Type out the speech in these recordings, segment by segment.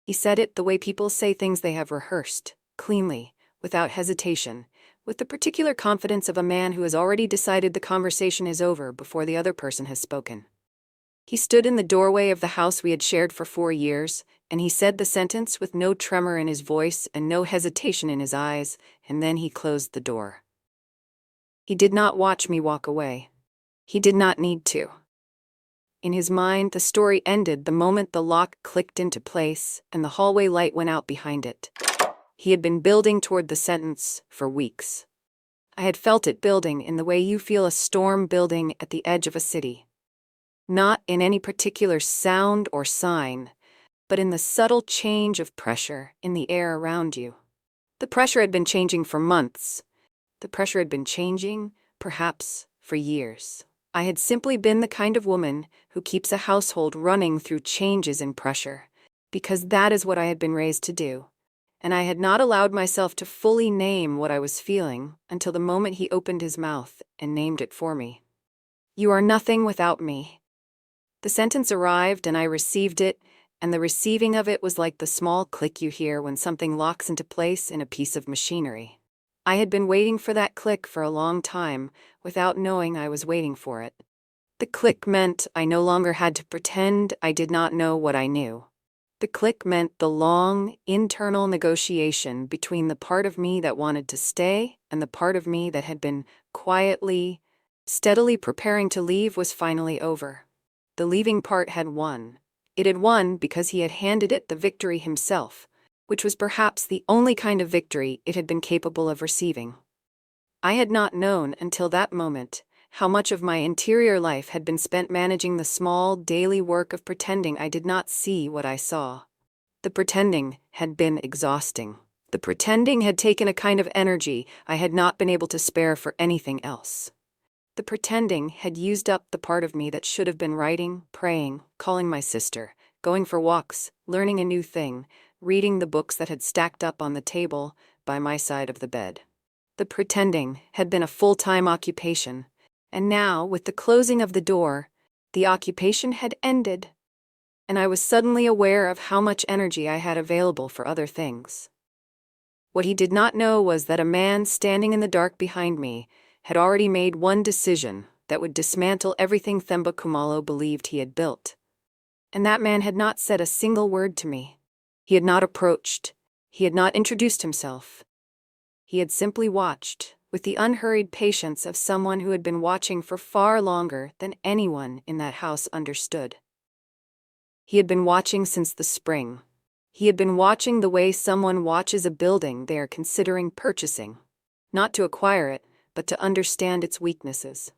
He said it the way people say things they have rehearsed, cleanly, without hesitation, with the particular confidence of a man who has already decided the conversation is over before the other person has spoken. He stood in the doorway of the house we had shared for 4 years, and he said the sentence with no tremor in his voice and no hesitation in his eyes, and then he closed the door. He did not watch me walk away. He did not need to. In his mind, the story ended the moment the lock clicked into place and the hallway light went out behind it. He had been building toward the sentence for weeks. I had felt it building in the way you feel a storm building at the edge of a city. Not in any particular sound or sign, but in the subtle change of pressure in the air around you. The pressure had been changing for months. The pressure had been changing, perhaps, for years. I had simply been the kind of woman who keeps a household running through changes in pressure, because that is what I had been raised to do, and I had not allowed myself to fully name what I was feeling until the moment he opened his mouth and named it for me. "You are nothing without me." The sentence arrived and I received it, and the receiving of it was like the small click you hear when something locks into place in a piece of machinery. I had been waiting for that click for a long time, without knowing I was waiting for it. The click meant I no longer had to pretend I did not know what I knew. The click meant the long, internal negotiation between the part of me that wanted to stay and the part of me that had been quietly, steadily preparing to leave was finally over. The leaving part had won. It had won because he had handed it the victory himself, which was perhaps the only kind of victory it had been capable of receiving. I had not known until that moment how much of my interior life had been spent managing the small, daily work of pretending I did not see what I saw. The pretending had been exhausting. The pretending had taken a kind of energy I had not been able to spare for anything else. The pretending had used up the part of me that should have been writing, praying, calling my sister, going for walks, learning a new thing, reading the books that had stacked up on the table by my side of the bed. The pretending had been a full-time occupation, and now, with the closing of the door, the occupation had ended, and I was suddenly aware of how much energy I had available for other things. What he did not know was that a man standing in the dark behind me had already made one decision that would dismantle everything Themba believed he had built. And that man had not said a single word to me. He had not approached. He had not introduced himself. He had simply watched, with the unhurried patience of someone who had been watching for far longer than anyone in that house understood. He had been watching since the spring. He had been watching the way someone watches a building they are considering purchasing, not to acquire it, but to understand its weaknesses.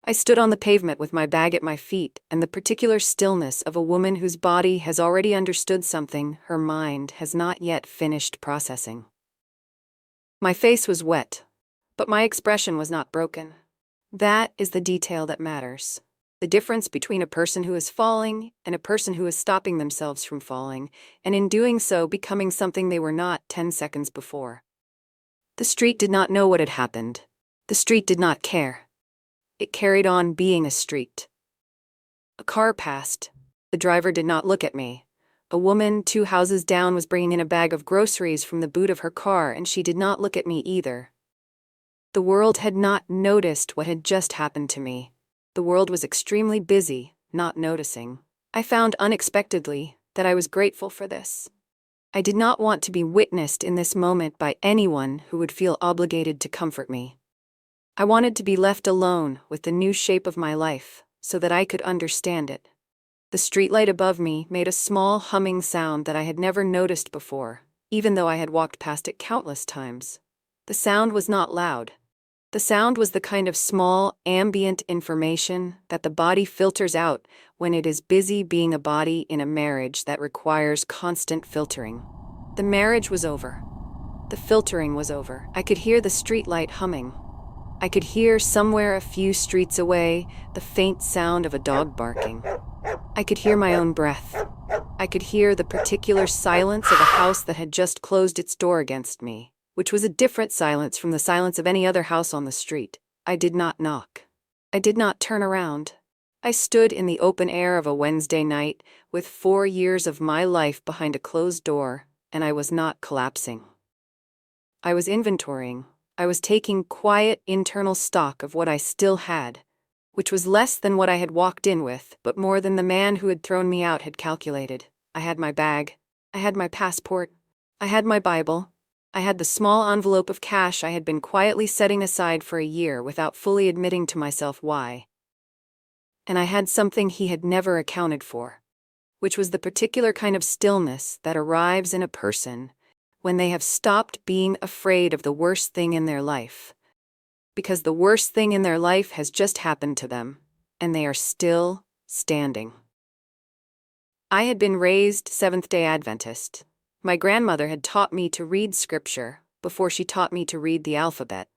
I stood on the pavement with my bag at my feet and the particular stillness of a woman whose body has already understood something her mind has not yet finished processing. My face was wet, but my expression was not broken. That is the detail that matters. The difference between a person who is falling and a person who is stopping themselves from falling, and in doing so becoming something they were not 10 seconds before. The street did not know what had happened. The street did not care. It carried on being a street. A car passed. The driver did not look at me. A woman 2 houses down was bringing in a bag of groceries from the boot of her car, and she did not look at me either. The world had not noticed what had just happened to me. The world was extremely busy, not noticing. I found unexpectedly that I was grateful for this. I did not want to be witnessed in this moment by anyone who would feel obligated to comfort me. I wanted to be left alone with the new shape of my life, so that I could understand it. The streetlight above me made a small humming sound that I had never noticed before, even though I had walked past it countless times. The sound was not loud. The sound was the kind of small, ambient information that the body filters out when it is busy being a body in a marriage that requires constant filtering. The marriage was over. The filtering was over. I could hear the streetlight humming. I could hear somewhere a few streets away the faint sound of a dog barking. I could hear my own breath. I could hear the particular silence of a house that had just closed its door against me, which was a different silence from the silence of any other house on the street. I did not knock. I did not turn around. I stood in the open air of a Wednesday night, with 4 years of my life behind a closed door, and I was not collapsing. I was inventorying. I was taking quiet internal stock of what I still had, which was less than what I had walked in with, but more than the man who had thrown me out had calculated. I had my bag. I had my passport. I had my Bible. I had the small envelope of cash I had been quietly setting aside for a year without fully admitting to myself why. And I had something he had never accounted for, which was the particular kind of stillness that arrives in a person when they have stopped being afraid of the worst thing in their life. Because the worst thing in their life has just happened to them, and they are still standing. I had been raised Seventh-day Adventist. My grandmother had taught me to read scripture before she taught me to read the alphabet,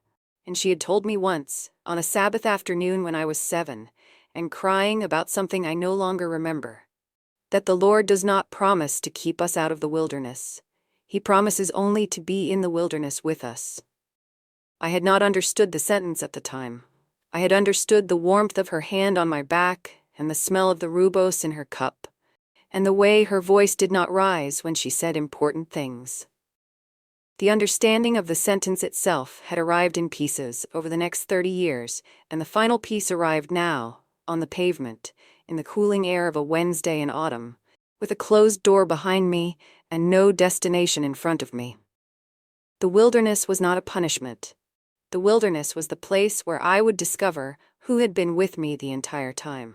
and she had told me once, on a Sabbath afternoon when I was 7, and crying about something I no longer remember, that the Lord does not promise to keep us out of the wilderness. He promises only to be in the wilderness with us. I had not understood the sentence at the time. I had understood the warmth of her hand on my back and the smell of the rooibos in her cup, and the way her voice did not rise when she said important things. The understanding of the sentence itself had arrived in pieces over the next 30 years, and the final piece arrived now, on the pavement, in the cooling air of a Wednesday in autumn, with a closed door behind me and no destination in front of me. The wilderness was not a punishment. The wilderness was the place where I would discover who had been with me the entire time.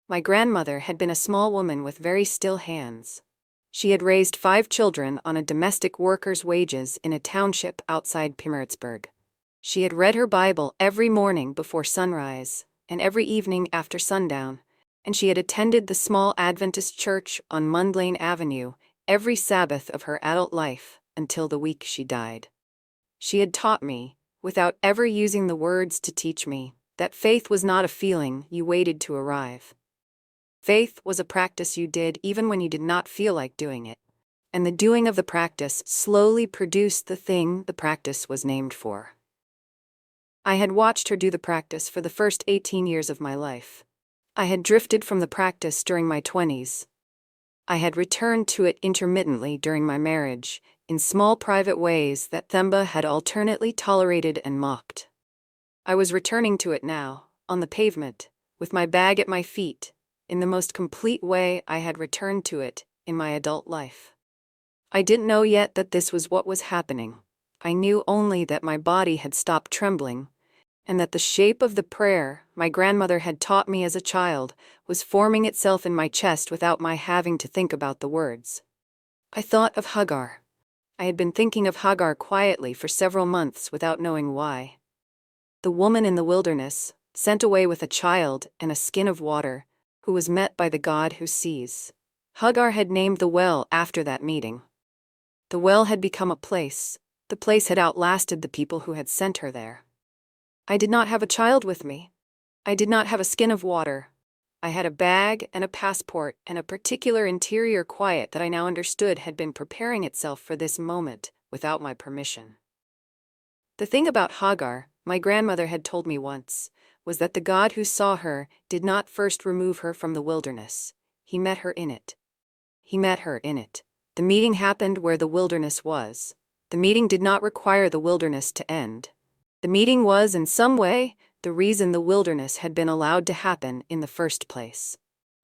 My grandmother had been a small woman with very still hands. She had raised 5 children on a domestic worker's wages in a township outside Pimmeritsburg. She had read her Bible every morning before sunrise and every evening after sundown, and she had attended the small Adventist church on Mundlane Avenue every Sabbath of her adult life until the week she died. She had taught me, without ever using the words to teach me, that faith was not a feeling you waited to arrive. Faith was a practice you did even when you did not feel like doing it, and the doing of the practice slowly produced the thing the practice was named for. I had watched her do the practice for the first 18 years of my life. I had drifted from the practice during my 20s. I had returned to it intermittently during my marriage, in small private ways that Themba had alternately tolerated and mocked. I was returning to it now, on the pavement, with my bag at my feet, in the most complete way I had returned to it in my adult life. I didn't know yet that this was what was happening. I knew only that my body had stopped trembling, and that the shape of the prayer my grandmother had taught me as a child was forming itself in my chest without my having to think about the words. I thought of Hagar. I had been thinking of Hagar quietly for several months without knowing why. The woman in the wilderness, sent away with a child and a skin of water, who was met by the God who sees. Hagar had named the well after that meeting. The well had become a place. The place had outlasted the people who had sent her there. I did not have a child with me. I did not have a skin of water. I had a bag and a passport and a particular interior quiet that I now understood had been preparing itself for this moment without my permission. The thing about Hagar, my grandmother had told me once, was that the God who saw her did not first remove her from the wilderness. He met her in it. He met her in it. The meeting happened where the wilderness was. The meeting did not require the wilderness to end. The meeting was, in some way, the reason the wilderness had been allowed to happen in the first place.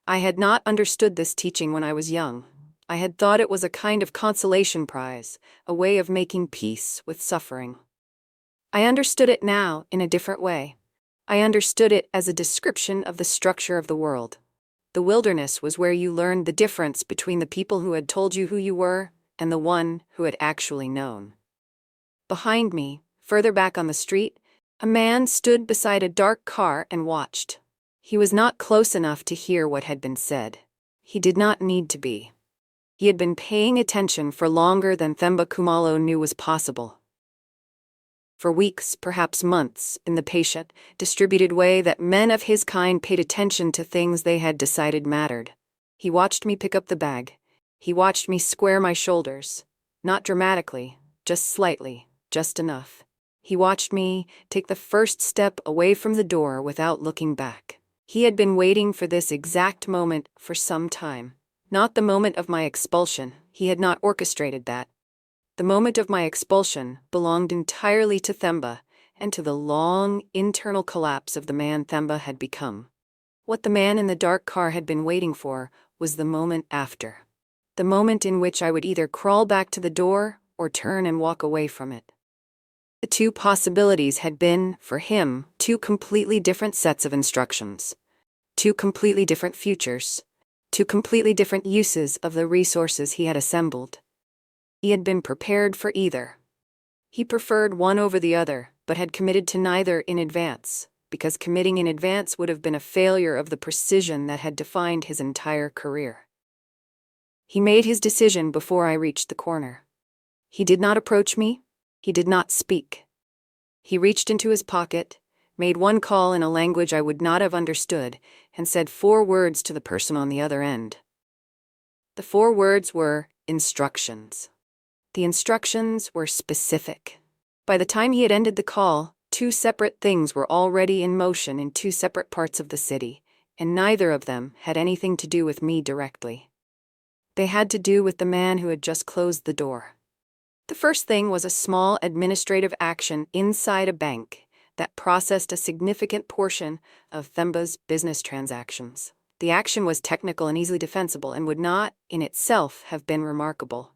I had not understood this teaching when I was young. I had thought it was a kind of consolation prize, a way of making peace with suffering. I understood it now in a different way. I understood it as a description of the structure of the world. The wilderness was where you learned the difference between the people who had told you who you were and the one who had actually known. Behind me, further back on the street, a man stood beside a dark car and watched. He was not close enough to hear what had been said. He did not need to be. He had been paying attention for longer than Themba Kumalo knew was possible. For weeks, perhaps months, in the patient, distributed way that men of his kind paid attention to things they had decided mattered. He watched me pick up the bag. He watched me square my shoulders. Not dramatically, just slightly, just enough. He watched me take the first step away from the door without looking back. He had been waiting for this exact moment for some time. Not the moment of my expulsion, he had not orchestrated that. The moment of my expulsion belonged entirely to Themba, and to the long, internal collapse of the man Themba had become. What the man in the dark car had been waiting for was the moment after. The moment in which I would either crawl back to the door or turn and walk away from it. The two possibilities had been, for him, two completely different sets of instructions. Two completely different futures. Two completely different uses of the resources he had assembled. He had been prepared for either. He preferred one over the other, but had committed to neither in advance, because committing in advance would have been a failure of the precision that had defined his entire career. He made his decision before I reached the corner. He did not approach me. He did not speak. He reached into his pocket, made one call in a language I would not have understood, and said 4 words to the person on the other end. The 4 words were instructions. The instructions were specific. By the time he had ended the call, 2 separate things were already in motion in 2 separate parts of the city, and neither of them had anything to do with me directly. They had to do with the man who had just closed the door. The first thing was a small administrative action inside a bank that processed a significant portion of Themba's business transactions. The action was technical and easily defensible and would not, in itself, have been remarkable.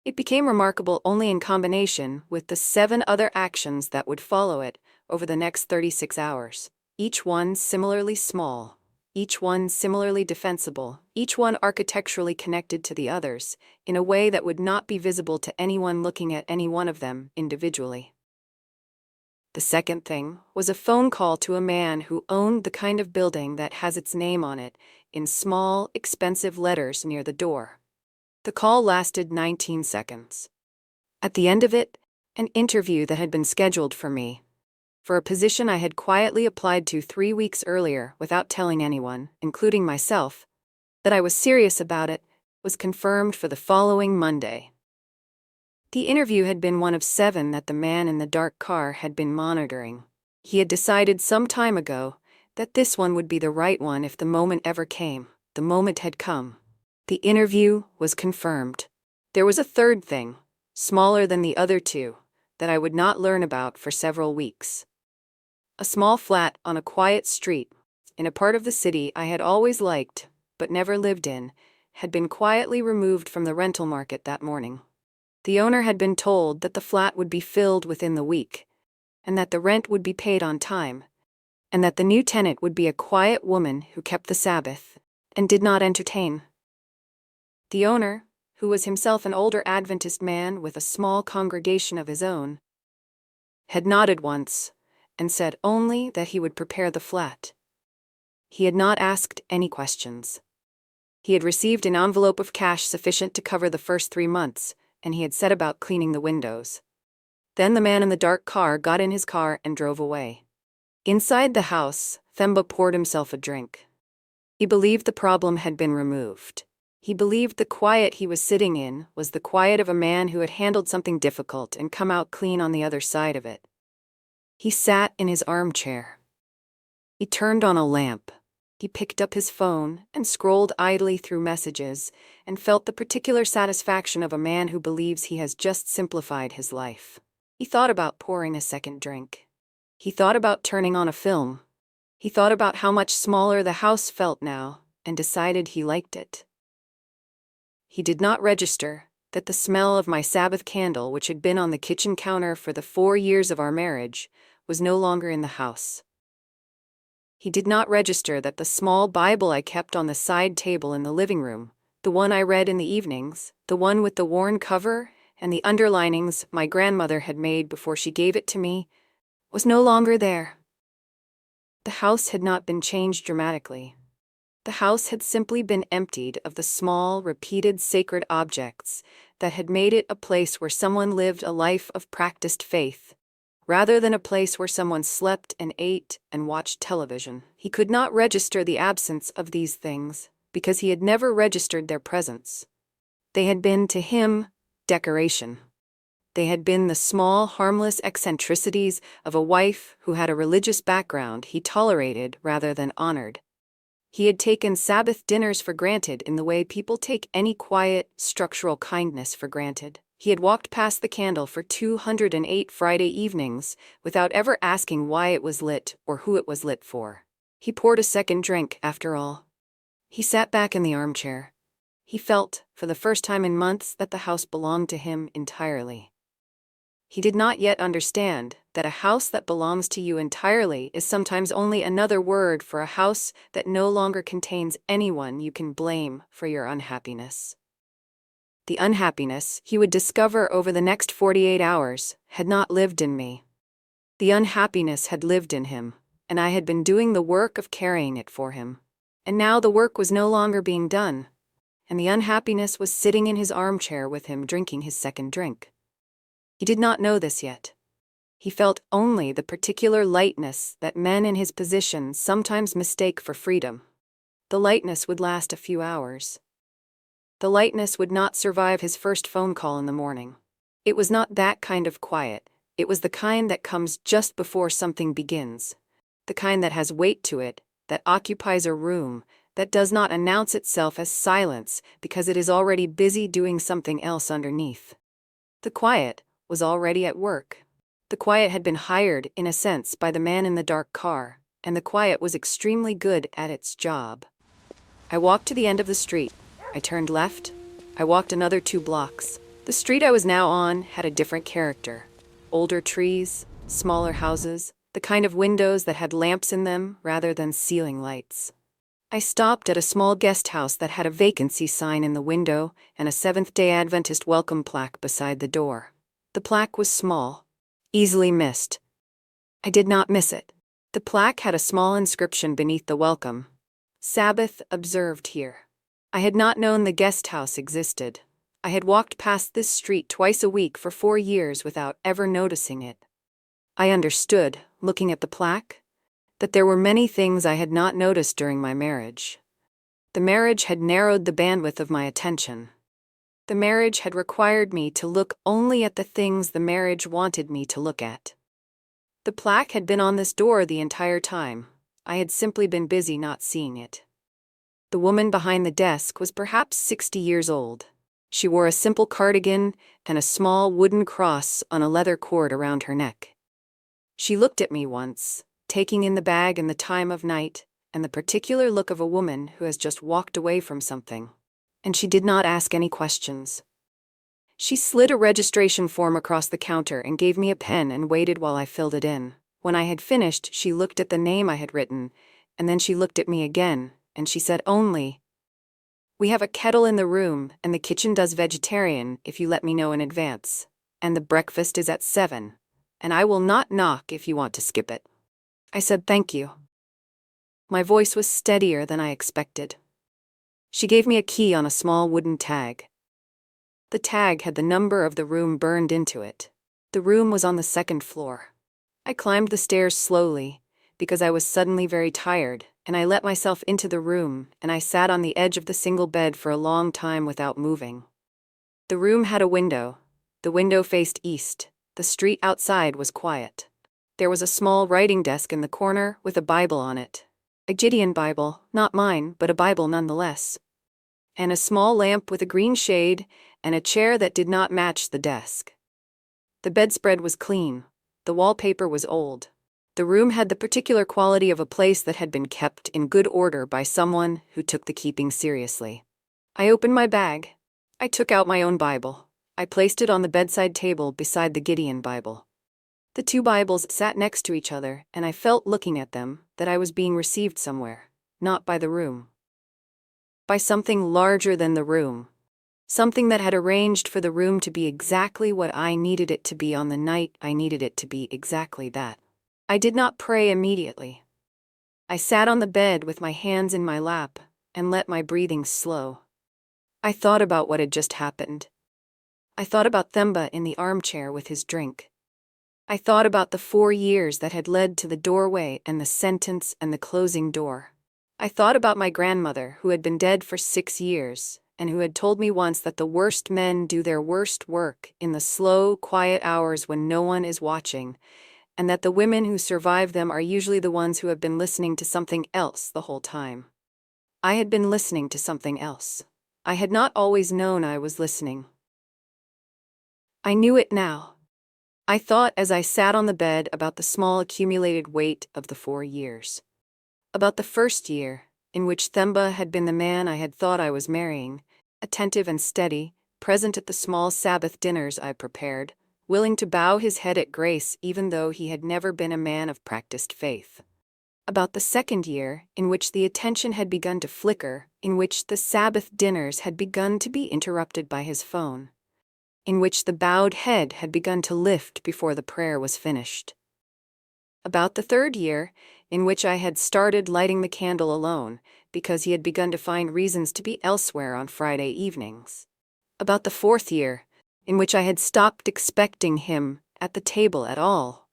It became remarkable only in combination with the 7 other actions that would follow it over the next 36 hours, each one similarly small, each one similarly defensible, each one architecturally connected to the others, in a way that would not be visible to anyone looking at any one of them individually. The second thing was a phone call to a man who owned the kind of building that has its name on it, in small, expensive letters near the door. The call lasted 19 seconds. At the end of it, an interview that had been scheduled for me, for a position I had quietly applied to 3 weeks earlier without telling anyone, including myself, that I was serious about it, was confirmed for the following Monday. The interview had been one of 7 that the man in the dark car had been monitoring. He had decided some time ago that this one would be the right one if the moment ever came. The moment had come. The interview was confirmed. There was a third thing, smaller than the other 2, that I would not learn about for several weeks. A small flat on a quiet street, in a part of the city I had always liked, but never lived in, had been quietly removed from the rental market that morning. The owner had been told that the flat would be filled within the week, and that the rent would be paid on time, and that the new tenant would be a quiet woman who kept the Sabbath, and did not entertain. The owner, who was himself an older Adventist man with a small congregation of his own, had nodded once, and said only that he would prepare the flat. He had not asked any questions. He had received an envelope of cash sufficient to cover the first 3 months, and he had set about cleaning the windows. Then the man in the dark car got in his car and drove away. Inside the house, Themba poured himself a drink. He believed the problem had been removed. He believed the quiet he was sitting in was the quiet of a man who had handled something difficult and come out clean on the other side of it. He sat in his armchair. He turned on a lamp. He picked up his phone and scrolled idly through messages and felt the particular satisfaction of a man who believes he has just simplified his life. He thought about pouring a second drink. He thought about turning on a film. He thought about how much smaller the house felt now and decided he liked it. He did not register that the smell of my Sabbath candle, which had been on the kitchen counter for the 4 years of our marriage, was no longer in the house. He did not register that the small Bible I kept on the side table in the living room, the one I read in the evenings, the one with the worn cover and the underlinings my grandmother had made before she gave it to me, was no longer there. The house had not been changed dramatically. The house had simply been emptied of the small, repeated sacred objects that had made it a place where someone lived a life of practiced faith, rather than a place where someone slept and ate and watched television. He could not register the absence of these things, because he had never registered their presence. They had been, to him, decoration. They had been the small, harmless eccentricities of a wife who had a religious background he tolerated rather than honored. He had taken Sabbath dinners for granted in the way people take any quiet, structural kindness for granted. He had walked past the candle for 208 Friday evenings without ever asking why it was lit or who it was lit for. He poured a second drink, after all. He sat back in the armchair. He felt, for the first time in months, that the house belonged to him entirely. He did not yet understand that a house that belongs to you entirely is sometimes only another word for a house that no longer contains anyone you can blame for your unhappiness. The unhappiness he would discover over the next 48 hours had not lived in me. The unhappiness had lived in him, and I had been doing the work of carrying it for him. And now the work was no longer being done, and the unhappiness was sitting in his armchair with him drinking his second drink. He did not know this yet. He felt only the particular lightness that men in his position sometimes mistake for freedom. The lightness would last a few hours. The lightness would not survive his first phone call in the morning. It was not that kind of quiet. It was the kind that comes just before something begins. The kind that has weight to it, that occupies a room, that does not announce itself as silence because it is already busy doing something else underneath. The quiet was already at work. The quiet had been hired, in a sense, by the man in the dark car, and the quiet was extremely good at its job. I walked to the end of the street. I turned left. I walked another 2 blocks. The street I was now on had a different character. Older trees, smaller houses, the kind of windows that had lamps in them rather than ceiling lights. I stopped at a small guest house that had a vacancy sign in the window and a Seventh-day Adventist welcome plaque beside the door. The plaque was small, easily missed. I did not miss it. The plaque had a small inscription beneath the welcome: Sabbath observed here. I had not known the guest house existed. I had walked past this street twice a week for 4 years without ever noticing it. I understood, looking at the plaque, that there were many things I had not noticed during my marriage. The marriage had narrowed the bandwidth of my attention. The marriage had required me to look only at the things the marriage wanted me to look at. The plaque had been on this door the entire time. I had simply been busy not seeing it. The woman behind the desk was perhaps 60 years old. She wore a simple cardigan and a small wooden cross on a leather cord around her neck. She looked at me once, taking in the bag and the time of night, and the particular look of a woman who has just walked away from something. And she did not ask any questions. She slid a registration form across the counter and gave me a pen and waited while I filled it in. When I had finished, she looked at the name I had written, and then she looked at me again, and she said only, "We have a kettle in the room, and the kitchen does vegetarian if you let me know in advance, and the breakfast is at 7, and I will not knock if you want to skip it." I said thank you. My voice was steadier than I expected. She gave me a key on a small wooden tag. The tag had the number of the room burned into it. The room was on the 2nd floor. I climbed the stairs slowly, because I was suddenly very tired, and I let myself into the room, and I sat on the edge of the single bed for a long time without moving. The room had a window. The window faced east. The street outside was quiet. There was a small writing desk in the corner with a Bible on it. A Gideon Bible, not mine, but a Bible nonetheless. And a small lamp with a green shade, and a chair that did not match the desk. The bedspread was clean. The wallpaper was old. The room had the particular quality of a place that had been kept in good order by someone who took the keeping seriously. I opened my bag. I took out my own Bible. I placed it on the bedside table beside the Gideon Bible. The 2 Bibles sat next to each other, and I felt, looking at them, that I was being received somewhere, not by the room. By something larger than the room. Something that had arranged for the room to be exactly what I needed it to be on the night I needed it to be exactly that. I did not pray immediately. I sat on the bed with my hands in my lap, and let my breathing slow. I thought about what had just happened. I thought about Themba in the armchair with his drink. I thought about the 4 years that had led to the doorway and the sentence and the closing door. I thought about my grandmother, who had been dead for 6 years, and who had told me once that the worst men do their worst work in the slow, quiet hours when no one is watching, and that the women who survive them are usually the ones who have been listening to something else the whole time. I had been listening to something else. I had not always known I was listening. I knew it now. I thought as I sat on the bed about the small accumulated weight of the 4 years. About the first year, in which Themba had been the man I had thought I was marrying, attentive and steady, present at the small Sabbath dinners I prepared, willing to bow his head at grace even though he had never been a man of practiced faith. About the second year, in which the attention had begun to flicker, in which the Sabbath dinners had begun to be interrupted by his phone, in which the bowed head had begun to lift before the prayer was finished. About the third year, in which I had started lighting the candle alone, because he had begun to find reasons to be elsewhere on Friday evenings. About the fourth year, in which I had stopped expecting him at the table at all,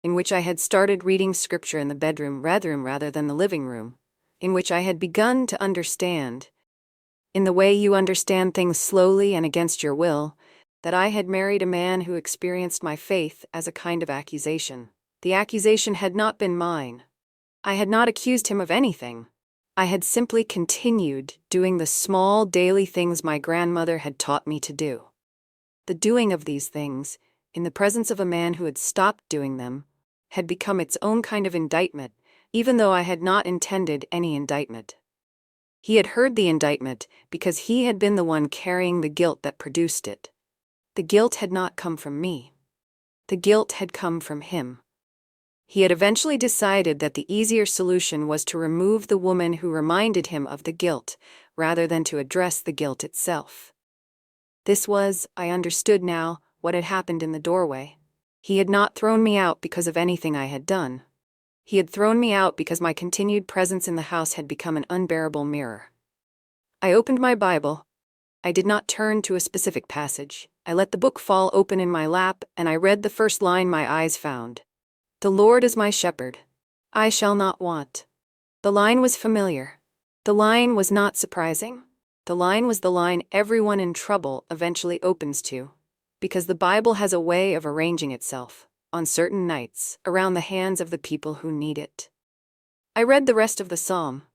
in which I had started reading scripture in the bedroom rather than the living room, in which I had begun to understand, in the way you understand things slowly and against your will, that I had married a man who experienced my faith as a kind of accusation. The accusation had not been mine. I had not accused him of anything. I had simply continued doing the small daily things my grandmother had taught me to do. The doing of these things, in the presence of a man who had stopped doing them, had become its own kind of indictment, even though I had not intended any indictment. He had heard the indictment because he had been the one carrying the guilt that produced it. The guilt had not come from me. The guilt had come from him. He had eventually decided that the easier solution was to remove the woman who reminded him of the guilt, rather than to address the guilt itself. This was, I understood now, what had happened in the doorway. He had not thrown me out because of anything I had done. He had thrown me out because my continued presence in the house had become an unbearable mirror. I opened my Bible. I did not turn to a specific passage. I let the book fall open in my lap, and I read the first line my eyes found. "The Lord is my shepherd. I shall not want." The line was familiar. The line was not surprising. The line was the line everyone in trouble eventually opens to, because the Bible has a way of arranging itself, on certain nights, around the hands of the people who need it. I read the rest of the psalm.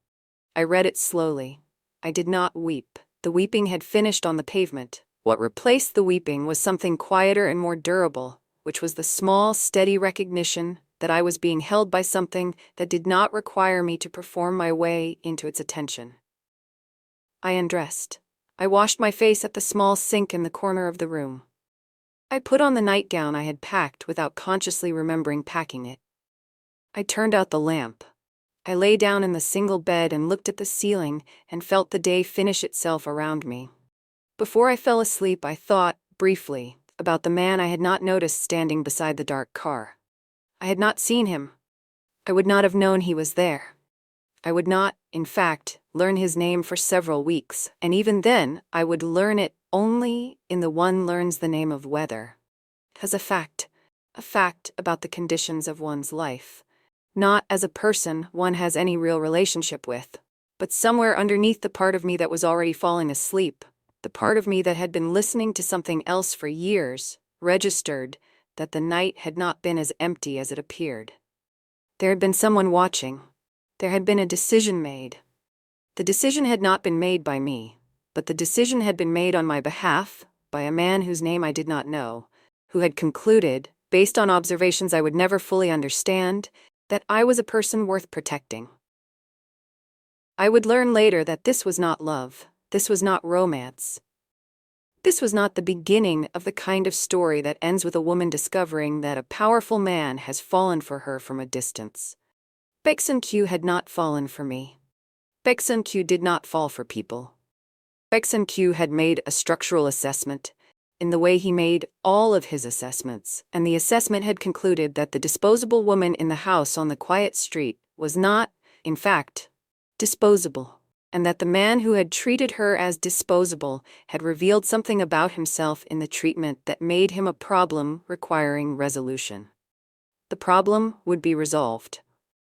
I read it slowly. I did not weep. The weeping had finished on the pavement. What replaced the weeping was something quieter and more durable, which was the small, steady recognition that I was being held by something that did not require me to perform my way into its attention. I undressed. I washed my face at the small sink in the corner of the room. I put on the nightgown I had packed without consciously remembering packing it. I turned out the lamp. I lay down in the single bed and looked at the ceiling and felt the day finish itself around me. Before I fell asleep, I thought, briefly, about the man I had not noticed standing beside the dark car. I had not seen him. I would not have known he was there. I would not, in fact, learn his name for several weeks, and even then I would learn it only in the one learns the name of weather. As a fact about the conditions of one's life. Not as a person one has any real relationship with, but somewhere underneath the part of me that was already falling asleep, the part of me that had been listening to something else for years, registered that the night had not been as empty as it appeared. There had been someone watching. There had been a decision made. The decision had not been made by me, but the decision had been made on my behalf by a man whose name I did not know, who had concluded, based on observations I would never fully understand, that I was a person worth protecting. I would learn later that this was not love. This was not romance. This was not the beginning of the kind of story that ends with a woman discovering that a powerful man has fallen for her from a distance. Beexon Q had not fallen for me. Beexon Q did not fall for people. Beexon Q had made a structural assessment, in the way he made all of his assessments, and the assessment had concluded that the disposable woman in the house on the quiet street was not, in fact, disposable, and that the man who had treated her as disposable had revealed something about himself in the treatment that made him a problem requiring resolution. The problem would be resolved.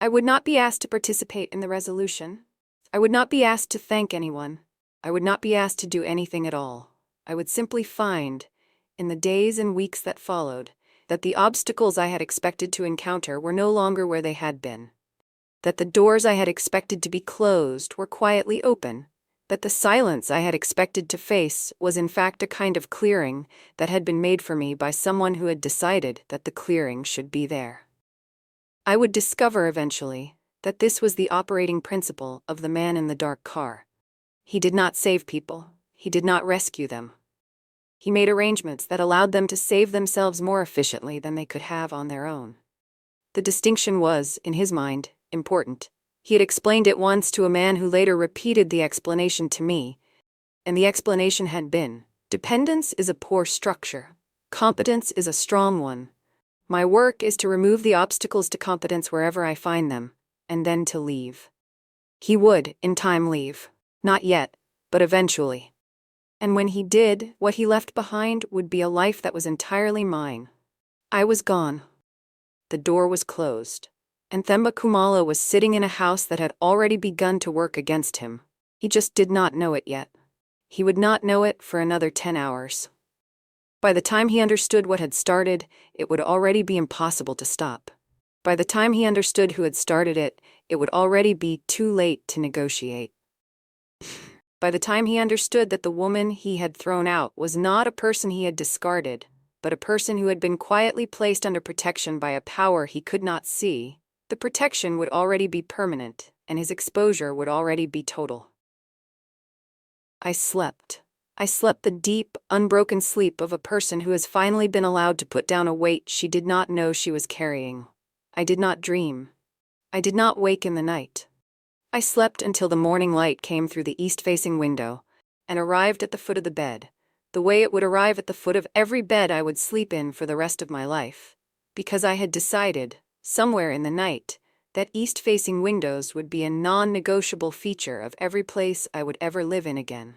I would not be asked to participate in the resolution. I would not be asked to thank anyone. I would not be asked to do anything at all. I would simply find, in the days and weeks that followed, that the obstacles I had expected to encounter were no longer where they had been. That the doors I had expected to be closed were quietly open. That the silence I had expected to face was in fact a kind of clearing that had been made for me by someone who had decided that the clearing should be there. I would discover eventually that this was the operating principle of the man in the dark car. He did not save people. He did not rescue them. He made arrangements that allowed them to save themselves more efficiently than they could have on their own. The distinction was, in his mind, important. He had explained it once to a man who later repeated the explanation to me, and the explanation had been, dependence is a poor structure. Competence is a strong one. My work is to remove the obstacles to competence wherever I find them, and then to leave. He would, in time, leave. Not yet, but eventually. And when he did, what he left behind would be a life that was entirely mine. I was gone. The door was closed, and Themba Kumalo was sitting in a house that had already begun to work against him. He just did not know it yet. He would not know it for another 10 hours. By the time he understood what had started, it would already be impossible to stop. By the time he understood who had started it, it would already be too late to negotiate. By the time he understood that the woman he had thrown out was not a person he had discarded, but a person who had been quietly placed under protection by a power he could not see, the protection would already be permanent, and his exposure would already be total. I slept. I slept the deep, unbroken sleep of a person who has finally been allowed to put down a weight she did not know she was carrying. I did not dream. I did not wake in the night. I slept until the morning light came through the east-facing window and arrived at the foot of the bed, the way it would arrive at the foot of every bed I would sleep in for the rest of my life, because I had decided, somewhere in the night, that east-facing windows would be a non-negotiable feature of every place I would ever live in again.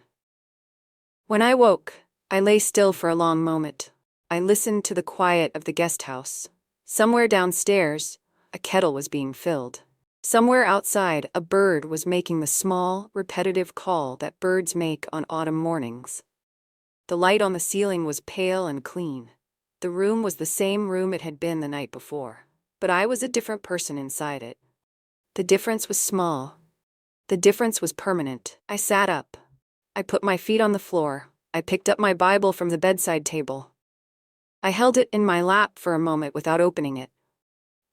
When I woke, I lay still for a long moment. I listened to the quiet of the guest house. Somewhere downstairs, a kettle was being filled. Somewhere outside, a bird was making the small, repetitive call that birds make on autumn mornings. The light on the ceiling was pale and clean. The room was the same room it had been the night before, but I was a different person inside it. The difference was small. The difference was permanent. I sat up. I put my feet on the floor. I picked up my Bible from the bedside table. I held it in my lap for a moment without opening it.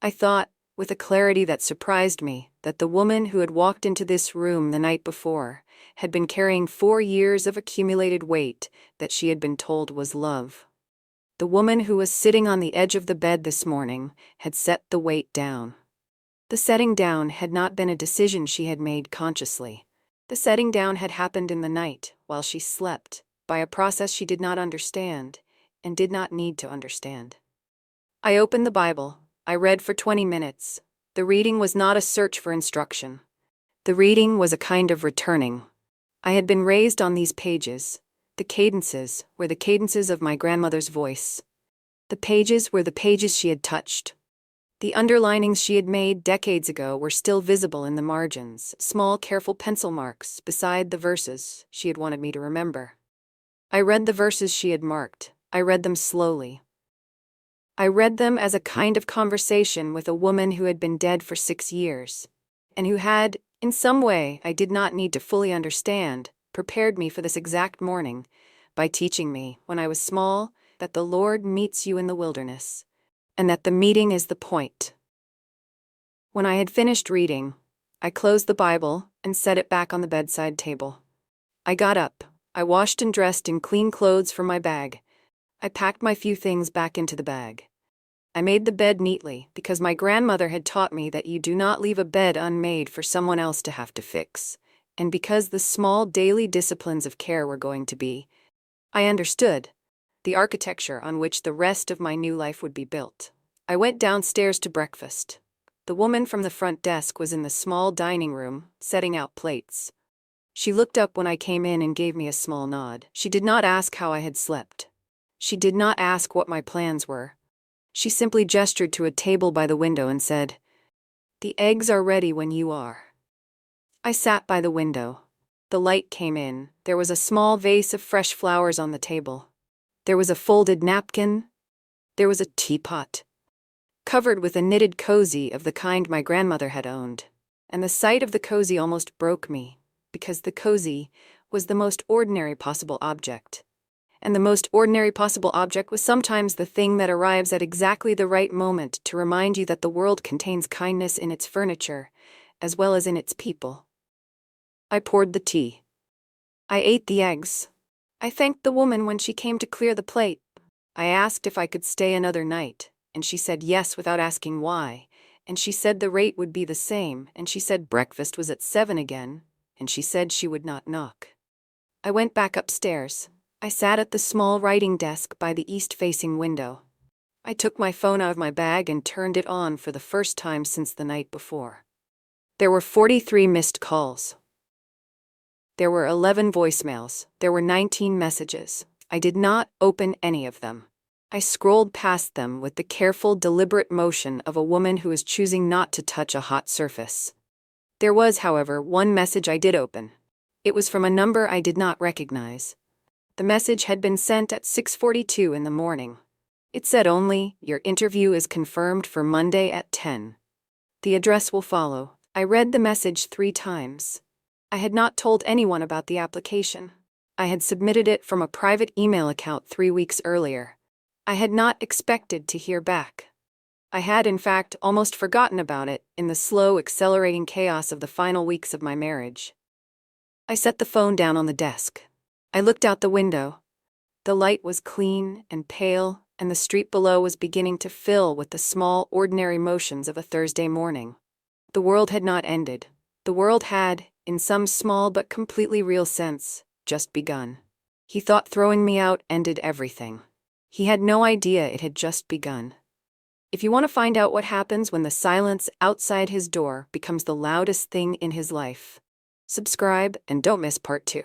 I thought, with a clarity that surprised me, that the woman who had walked into this room the night before had been carrying 4 years of accumulated weight that she had been told was love. The woman who was sitting on the edge of the bed this morning had set the weight down. The setting down had not been a decision she had made consciously. The setting down had happened in the night, while she slept, by a process she did not understand, and did not need to understand. I opened the Bible. I read for 20 minutes. The reading was not a search for instruction. The reading was a kind of returning. I had been raised on these pages. The cadences were the cadences of my grandmother's voice. The pages were the pages she had touched. The underlinings she had made decades ago were still visible in the margins, small, careful pencil marks beside the verses she had wanted me to remember. I read the verses she had marked. I read them slowly. I read them as a kind of conversation with a woman who had been dead for 6 years, and who had, in some way I did not need to fully understand, prepared me for this exact morning by teaching me, when I was small, that the Lord meets you in the wilderness, and that the meeting is the point. When I had finished reading, I closed the Bible and set it back on the bedside table. I got up. I washed and dressed in clean clothes from my bag. I packed my few things back into the bag. I made the bed neatly because my grandmother had taught me that you do not leave a bed unmade for someone else to have to fix, and because the small daily disciplines of care were going to be, I understood, the architecture on which the rest of my new life would be built. I went downstairs to breakfast. The woman from the front desk was in the small dining room, setting out plates. She looked up when I came in and gave me a small nod. She did not ask how I had slept. She did not ask what my plans were. She simply gestured to a table by the window and said, "The eggs are ready when you are." I sat by the window. The light came in. There was a small vase of fresh flowers on the table. There was a folded napkin. There was a teapot, covered with a knitted cozy of the kind my grandmother had owned. and the sight of the cozy almost broke me, because the cozy was the most ordinary possible object. And the most ordinary possible object was sometimes the thing that arrives at exactly the right moment to remind you that the world contains kindness in its furniture, as well as in its people. I poured the tea. I ate the eggs. I thanked the woman when she came to clear the plate. I asked if I could stay another night, and she said yes without asking why, and she said the rate would be the same, and she said breakfast was at 7 again, and she said she would not knock. I went back upstairs. I sat at the small writing desk by the east-facing window. I took my phone out of my bag and turned it on for the first time since the night before. There were 43 missed calls. There were 11 voicemails. There were 19 messages. I did not open any of them. I scrolled past them with the careful, deliberate motion of a woman who is choosing not to touch a hot surface. There was, however, one message I did open. It was from a number I did not recognize. The message had been sent at 6:42 in the morning. It said only, "Your interview is confirmed for Monday at 10. The address will follow." I read the message 3 times. I had not told anyone about the application. I had submitted it from a private email account 3 weeks earlier. I had not expected to hear back. I had, in fact, almost forgotten about it in the slow, accelerating chaos of the final weeks of my marriage. I set the phone down on the desk. I looked out the window. The light was clean and pale, and the street below was beginning to fill with the small, ordinary motions of a Thursday morning. The world had not ended. The world had, in some small but completely real sense, just begun. He thought throwing me out ended everything. He had no idea it had just begun. If you want to find out what happens when the silence outside his door becomes the loudest thing in his life, subscribe and don't miss part 2.